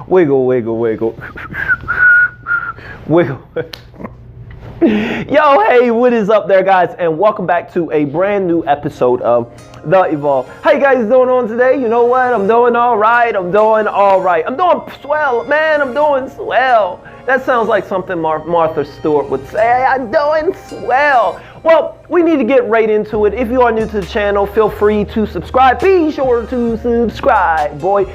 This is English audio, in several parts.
Wiggle, wiggle, wiggle. Wiggle. Yo, hey, what is up there, guys? And welcome back to a brand new episode of The Evolve. How you guys doing on today? You know what? I'm doing all right. I'm doing swell, man. I'm doing swell. That sounds like something Martha Stewart would say. I'm doing swell. Well, we need to get right into it. If you are new to the channel, feel free to subscribe. Be sure to subscribe, boy.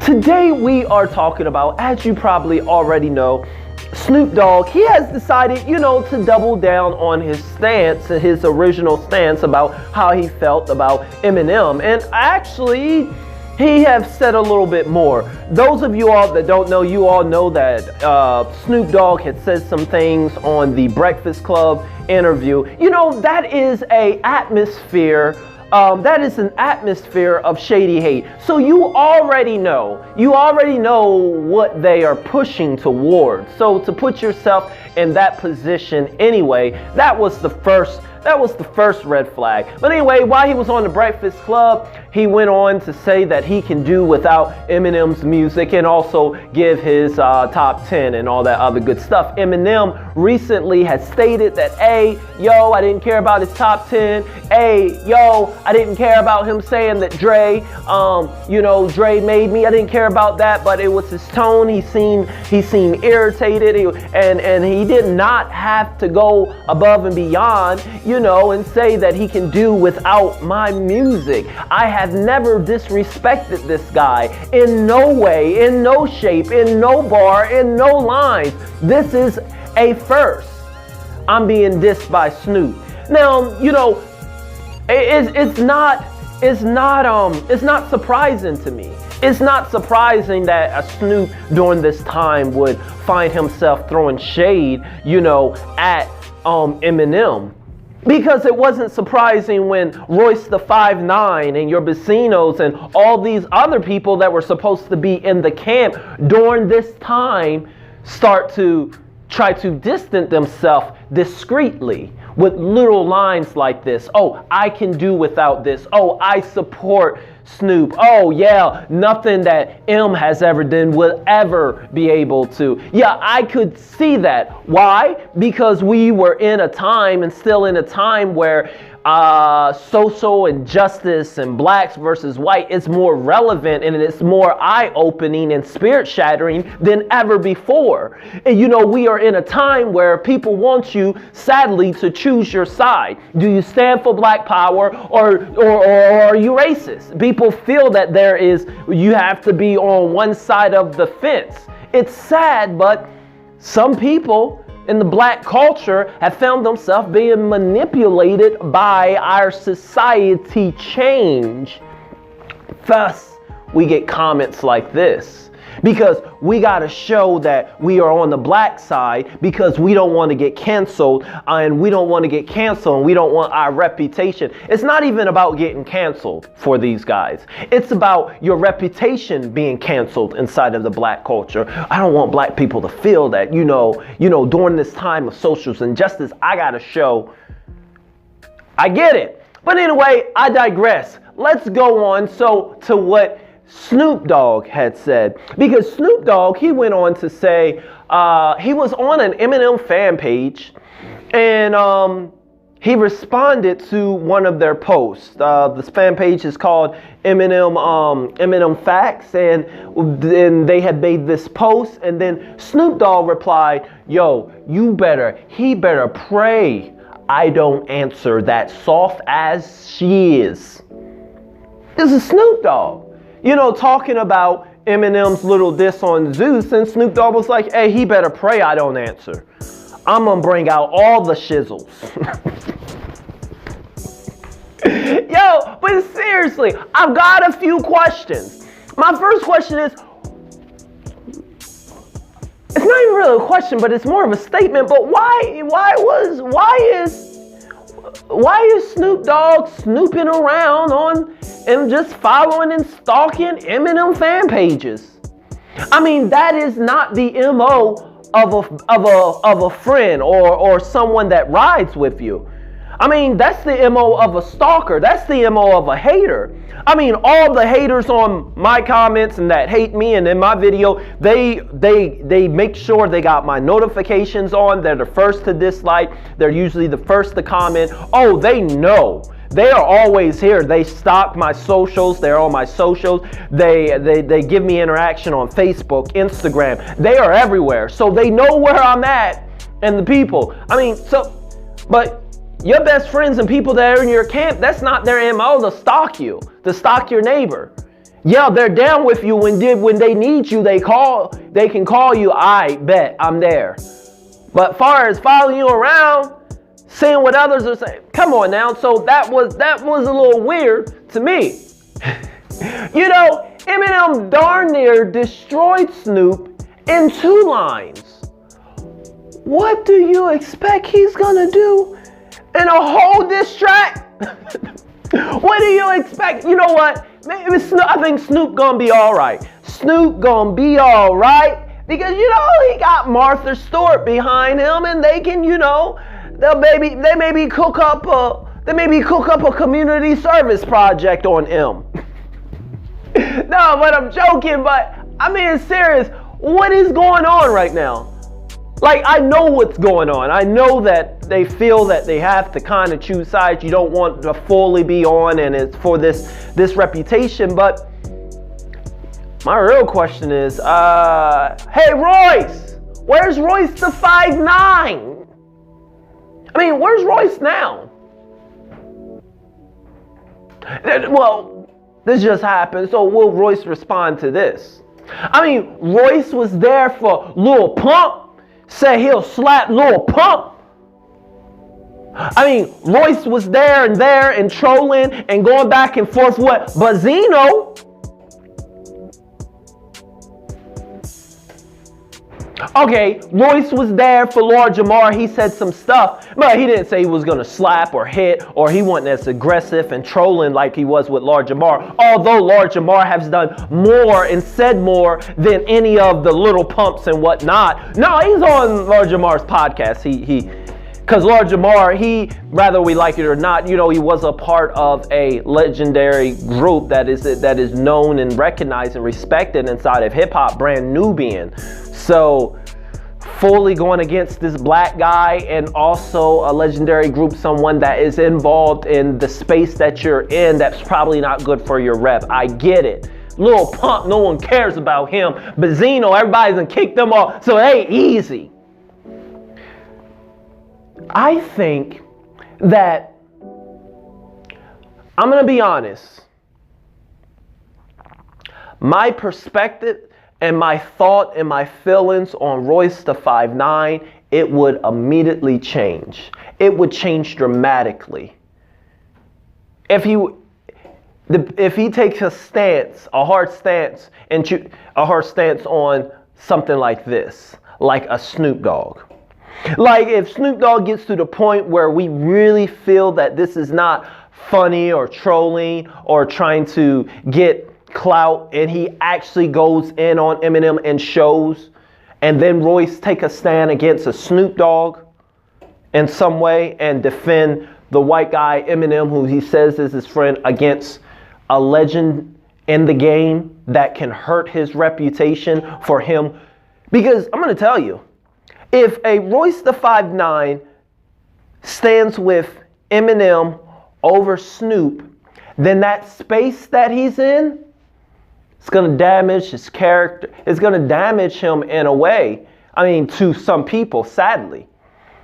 Today we are talking about, as you probably already know, Snoop Dogg. He has decided, to double down on his stance, his original stance about how he felt about Eminem. And actually, he has said a little bit more. Those of you all that don't know, you all know that Snoop Dogg had said some things on the Breakfast Club interview. That is an atmosphere of shady hate. So you already know what they are pushing towards. So to put yourself in that position anyway, that was the first red flag. But anyway, while he was on the Breakfast Club, he went on to say that he can do without Eminem's music and also give his top 10 and all that other good stuff. Eminem recently has stated that, I didn't care about his top 10. I didn't care about him saying that Dre made me. I didn't care about that, but it was his tone. He seemed irritated, and he did not have to go above and beyond, and say that he can do without my music. I have never disrespected this guy in no way, in no shape, in no bar, in no lines. This is a first. I'm being dissed by Snoop. Now, it's not surprising to me. It's not surprising that a Snoop during this time would find himself throwing shade, at Eminem. Because it wasn't surprising when Royce the 5'9" and your Bacinos and all these other people that were supposed to be in the camp during this time start to try to distance themselves discreetly with little lines like this. Oh, I can do without this. Oh, I support Snoop. Oh, yeah, nothing that M has ever done will ever be able to. Yeah, I could see that. Why? Because we were in a time and still in a time where social injustice and blacks versus white is more relevant and it's more eye-opening and spirit-shattering than ever before. And we are in a time where people want you, sadly, to choose your side. Do you stand for black power or are you racist? People feel that you have to be on one side of the fence. It's sad, but some people in the black culture have found themselves being manipulated by our society change. Thus, we get comments like this. Because we got to show that we are on the black side because we don't want to get canceled and we don't want our reputation. It's not even about getting canceled for these guys. It's about your reputation being canceled inside of the black culture. I don't want black people to feel that, during this time of social injustice, I got to show. I get it. But anyway, I digress. Let's go on to what Snoop Dogg had said, because Snoop Dogg, he went on to say he was on an Eminem fan page and he responded to one of their posts. This fan page is called Eminem Facts, and then they had made this post, and then Snoop Dogg replied, he better pray I don't answer that soft as she is. This is Snoop Dogg. Talking about Eminem's little diss on Zeus, and Snoop Dogg was like, hey, he better pray I don't answer. I'm gonna bring out all the shizzles. But seriously, I've got a few questions. My first question is, it's not even really a question, but it's more of a statement, but why is Snoop Dogg snooping around on and just following and stalking Eminem fan pages? I mean, that is not the MO of a friend or someone that rides with you. I mean, that's the MO of a stalker. That's the MO of a hater. I mean, all the haters on my comments and that hate me and in my video, they make sure they got my notifications on. They're the first to dislike. They're usually the first to comment. Oh, they know. They are always here. They stalk my socials. They're on my socials. They give me interaction on Facebook, Instagram. They are everywhere. So they know where I'm at and the people. I mean, but your best friends and people that are in your camp, that's not their MO to stalk you, to stalk your neighbor. Yeah, they're down with you when they need you, they can call you, I bet I'm there. But far as following you around, seeing what others are saying, come on now. So that was a little weird to me. You know, Eminem darn near destroyed Snoop in 2 lines. What do you expect he's gonna do in a whole diss track? What do you expect? You know what? I think Snoop gonna be all right. Snoop gonna be all right because, you know, he got Martha Stewart behind him, and they can, you know, they maybe cook up a community service project on him. No, but I'm joking. But I'm being serious. What is going on right now? Like, I know what's going on. I know that they feel that they have to kind of choose sides. You don't want to fully be on, and it's for this reputation. But my real question is, hey, Royce, where's Royce the 5'9"? I mean, where's Royce now? Well, this just happened, so will Royce respond to this? I mean, Royce was there for Lil Pump. Said he'll slap Lil Pump. I mean, Royce was there and trolling and going back and forth with Bazino. Okay, Royce was there for Lord Jamar. He said some stuff, but he didn't say he was going to slap or hit, or he wasn't as aggressive and trolling like he was with Lord Jamar. Although Lord Jamar has done more and said more than any of the little pumps and whatnot. No, he's on Lord Jamar's podcast. Because Lord Jamar, whether we like it or not, you know, he was a part of a legendary group that is known and recognized and respected inside of hip hop, Brand Nubian. So fully going against this black guy and also a legendary group, someone that is involved in the space that you're in, that's probably not good for your rep. I get it. Lil Pump, no one cares about him. Bazino, everybody's gonna kick them off. So hey, easy. I think that, I'm going to be honest, my perspective and my thought and my feelings on Royce the 5'9", it would immediately change. It would change dramatically. If he takes a hard stance on something like this, like a Snoop Dogg. Like, if Snoop Dogg gets to the point where we really feel that this is not funny or trolling or trying to get clout, and he actually goes in on Eminem and shows, and then Royce take a stand against a Snoop Dogg in some way and defend the white guy Eminem, who he says is his friend, against a legend in the game that can hurt his reputation for him. Because I'm going to tell you, if a Royce the 5'9" stands with Eminem over Snoop, then that space that he's in, it's going to damage his character. It's going to damage him in a way. I mean, to some people, sadly.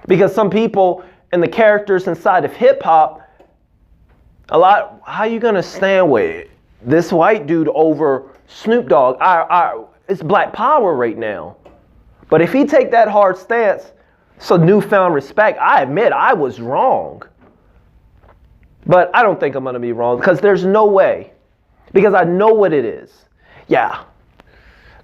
Because some people and the characters inside of hip hop, how are you going to stand with this white dude over Snoop Dogg? It's black power right now. But if he take that hard stance, it's a newfound respect. I admit I was wrong. But I don't think I'm going to be wrong, because there's no way. Because I know what it is. Yeah.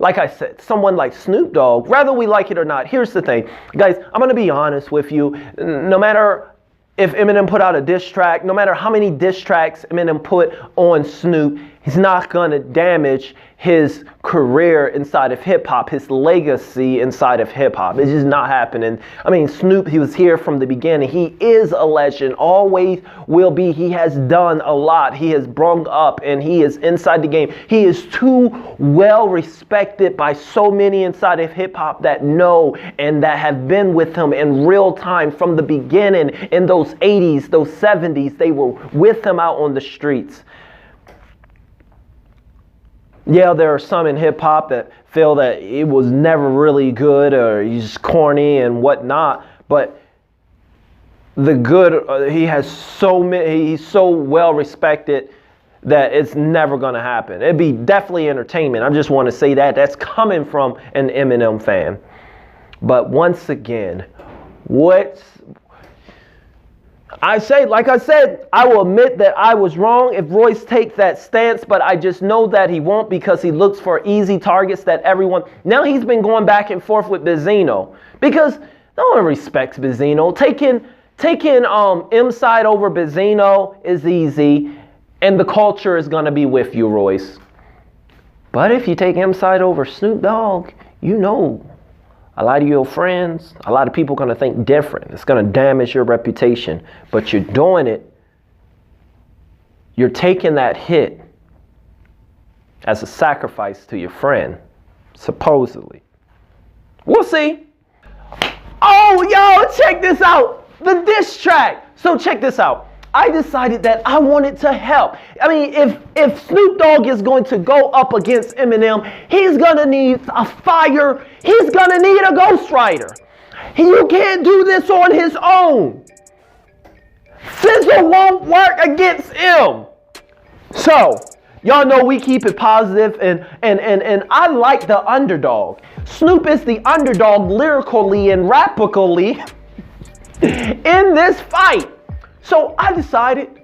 Like I said, someone like Snoop Dogg, whether we like it or not, here's the thing. Guys, I'm going to be honest with you. No matter if Eminem put out a diss track, no matter how many diss tracks Eminem put on Snoop, He's not going to damage his career inside of hip hop, his legacy inside of hip hop. It's just not happening. I mean, Snoop, he was here from the beginning. He is a legend, always will be. He has done a lot. He has brung up and he is inside the game. He is too well respected by so many inside of hip hop that know and that have been with him in real time from the beginning in those 80s, those 70s. They were with him out on the streets. Yeah, there are some in hip hop that feel that it was never really good or he's corny and whatnot. But the good, he has so many, he's so well respected that it's never going to happen. It'd be definitely entertainment. I just want to say that that's coming from an Eminem fan. But once again, like I said, I will admit that I was wrong if Royce takes that stance, but I just know that he won't because he looks for easy targets that everyone... Now he's been going back and forth with Benzino because no one respects Benzino. Taking M side over Benzino is easy, and the culture is going to be with you, Royce. But if you take M side over Snoop Dogg, you know... A lot of your friends, a lot of people are going to think different. It's going to damage your reputation. But you're doing it. You're taking that hit as a sacrifice to your friend, supposedly. We'll see. Oh, yo, check this out. The diss track. So check this out. I decided that I wanted to help. I mean, if Snoop Dogg is going to go up against Eminem, he's going to need a fire. He's going to need a ghostwriter. You can't do this on his own. Sizzle won't work against him. So, y'all know we keep it positive, and I like the underdog. Snoop is the underdog lyrically and rapically in this fight. So I decided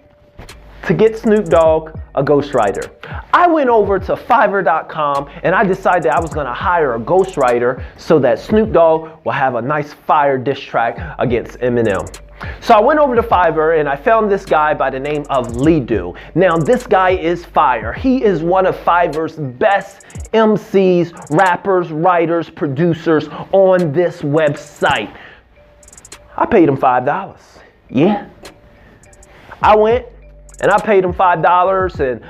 to get Snoop Dogg a ghostwriter. I went over to Fiverr.com and I decided I was going to hire a ghostwriter so that Snoop Dogg will have a nice fire diss track against Eminem. So I went over to Fiverr and I found this guy by the name of Lidu. Now this guy is fire. He is one of Fiverr's best MCs, rappers, writers, producers on this website. I paid him $5. Yeah. I went and I paid him $5, and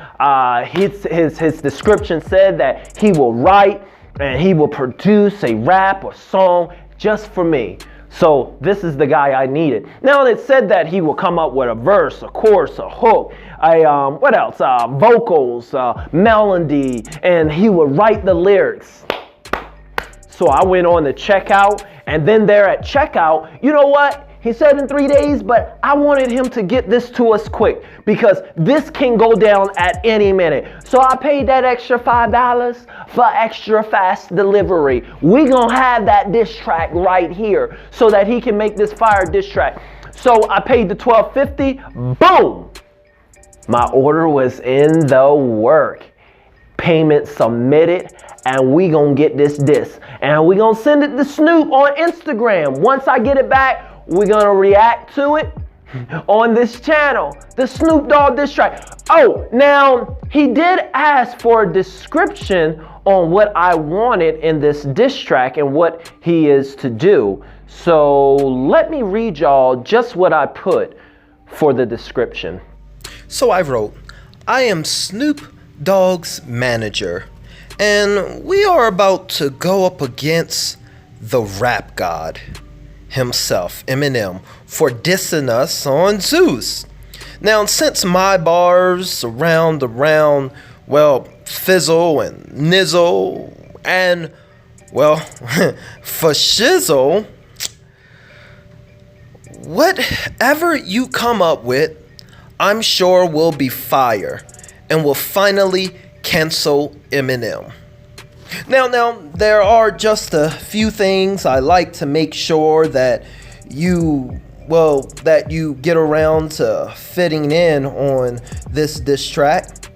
his description said that he will write and he will produce a rap or song just for me. So this is the guy I needed. Now it said that he will come up with a verse, a chorus, a hook, what else? Vocals, melody, and he will write the lyrics. So I went on to checkout, and then there at checkout, you know what? He said in 3 days, but I wanted him to get this to us quick because this can go down at any minute. So I paid that extra $5 for extra fast delivery. We gonna have that diss track right here so that he can make this fire diss track. So I paid the $12.50. Boom! My order was in the work. Payment submitted, and we gonna get this diss. And we gonna send it to Snoop on Instagram. Once I get it back, we're gonna react to it on this channel, the Snoop Dogg diss track. Oh, now he did ask for a description on what I wanted in this diss track and what he is to do. So let me read y'all just what I put for the description. So I wrote, I am Snoop Dogg's manager, and we are about to go up against the rap god himself, Eminem, for dissing us on Zeus. Now, since my bars surround around, well, fizzle and nizzle and, well, for shizzle, whatever you come up with, I'm sure will be fire and will finally cancel Eminem. Now, there are just a few things I like to make sure that you get around to fitting in on this diss track.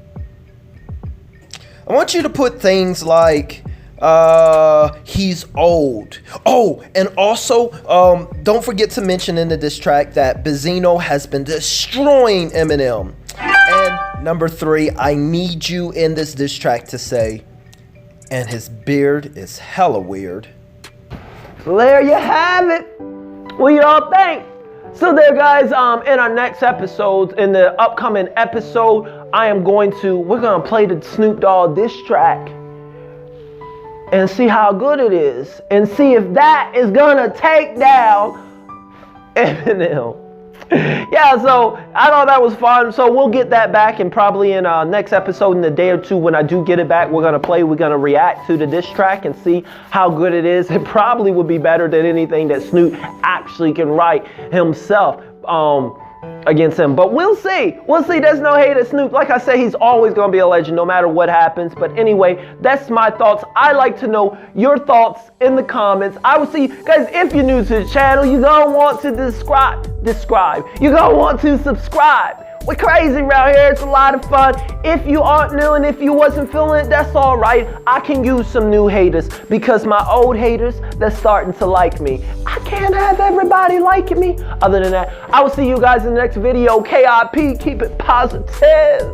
I want you to put things like, he's old. Oh, and also, don't forget to mention in the diss track that Benzino has been destroying Eminem. And Number 3, I need you in this diss track to say, and his beard is hella weird. So there you have it. What do y'all think? So there, guys, in our next episode, in the upcoming episode, we're gonna play the Snoop Dogg diss track and see how good it is, and see if that is gonna take down Eminem. Yeah, so I thought that was fun. So we'll get that back, and probably in our next episode in a day or two, when I do get it back, we're gonna react to the diss track and see how good it is. It probably would be better than anything that Snoop actually can write himself against him. But we'll see. We'll see. There's no hate at Snoop. Like I say, he's always gonna be a legend no matter what happens. But anyway, that's my thoughts. I like to know your thoughts in the comments. I will see, guys, if you're new to the channel, you're gonna want to You're gonna want to subscribe. We're crazy around here. It's a lot of fun. If you aren't new and if you wasn't feeling it, that's all right. I can use some new haters, because my old haters, they're starting to like me. I can't have everybody liking me. Other than that, I will see you guys in the next video. KIP, keep it positive.